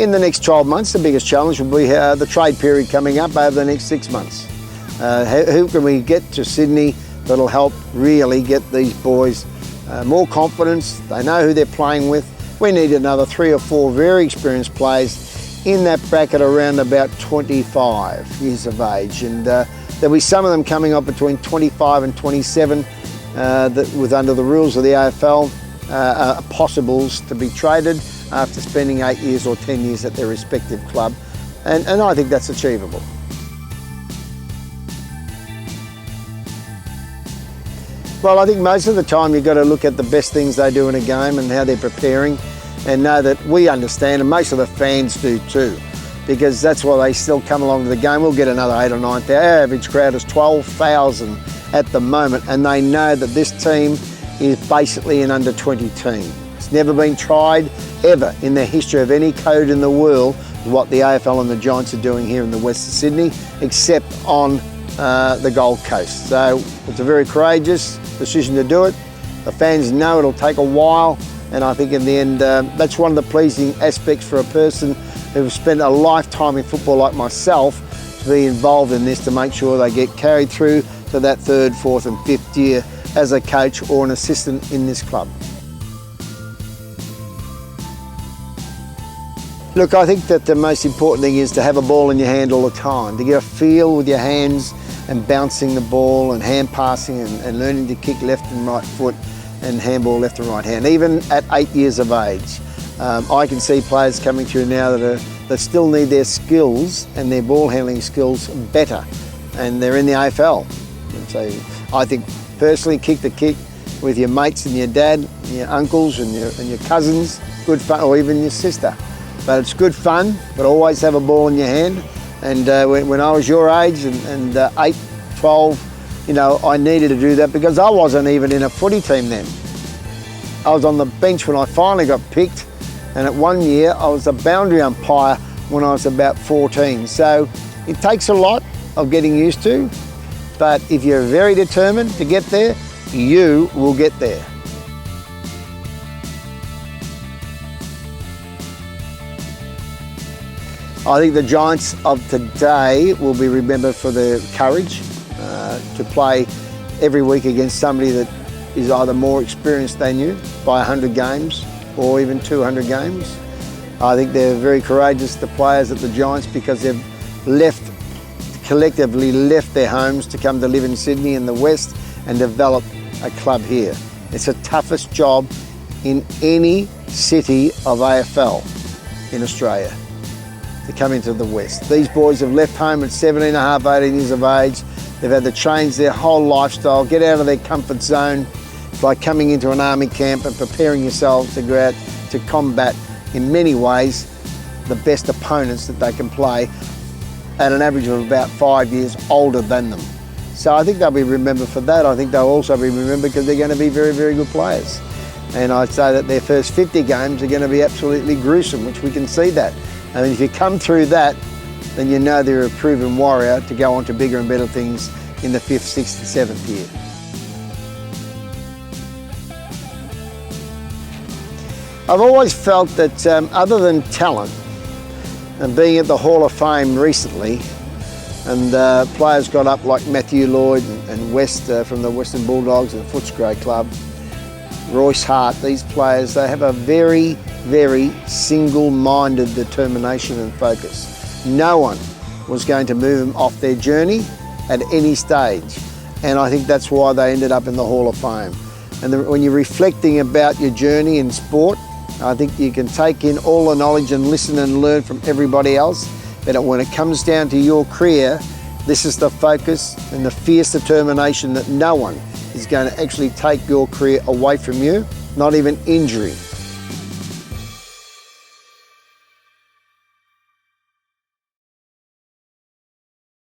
In the next 12 months, the biggest challenge will be the trade period coming up over the next 6 months. Who can we get to Sydney that'll help really get these boys more confidence? They know who they're playing with. We need another 3 or 4 very experienced players in that bracket around about 25 years of age. And there'll be some of them coming up between 25 and 27 that with under the rules of the AFL are possibles to be traded after spending 8 years or 10 years at their respective club. And I think that's achievable. Well, I think most of the time you've got to look at the best things they do in a game and how they're preparing, and know that we understand, and most of the fans do too, because that's why they still come along to the game. We'll get another 8 or 9,000. Our average crowd is 12,000 at the moment, and they know that this team is basically an under-20 team. It's never been tried ever in the history of any code in the world what the AFL and the Giants are doing here in the west of Sydney, except on the Gold Coast. So it's a very courageous decision to do it. The fans know it'll take a while, and I think in the end that's one of the pleasing aspects for a person who's spent a lifetime in football like myself to be involved in this, to make sure they get carried through to that 3rd, 4th and 5th year as a coach or an assistant in this club. Look, I think that the most important thing is to have a ball in your hand all the time, to get a feel with your hands and bouncing the ball and hand passing and learning to kick left and right foot and handball left and right hand, even at 8 years of age. I can see players coming through now that still need their skills and their ball handling skills better, and they're in the AFL. And so I think personally, kick the kick with your mates and your dad, and your uncles and your cousins, good fun, or even your sister. But it's good fun, but always have a ball in your hand. And when I was your age and 8, 12, you know, I needed to do that because I wasn't even in a footy team then. I was on the bench when I finally got picked, and at 1 year I was a boundary umpire when I was about 14. So it takes a lot of getting used to, but if you're very determined to get there, you will get there. I think the Giants of today will be remembered for their courage to play every week against somebody that is either more experienced than you by 100 games or even 200 games. I think they're very courageous, the players at the Giants, because they've collectively left their homes to come to live in Sydney in the West and develop a club here. It's the toughest job in any city of AFL in Australia, to come into the West. These boys have left home at 17 and a half, 18 years of age. They've had to change their whole lifestyle, get out of their comfort zone. It's like coming into an army camp and preparing yourselves to go out to combat, in many ways, the best opponents that they can play at an average of about 5 years older than them. So I think they'll be remembered for that. I think they'll also be remembered because they're going to be very, very good players. And I'd say that their first 50 games are going to be absolutely gruesome, which we can see that. I mean, if you come through that, then you know they're a proven warrior to go on to bigger and better things in the 5th, 6th and 7th year. I've always felt that other than talent, and being at the Hall of Fame recently, and players got up like Matthew Lloyd and West from the Western Bulldogs and Footscray Club, Royce Hart, these players, they have a very, very single-minded determination and focus. No one was going to move them off their journey at any stage. And I think that's why they ended up in the Hall of Fame. And when you're reflecting about your journey in sport, I think you can take in all the knowledge and listen and learn from everybody else. But when it comes down to your career, this is the focus and the fierce determination that no one is going to actually take your career away from you, not even injury.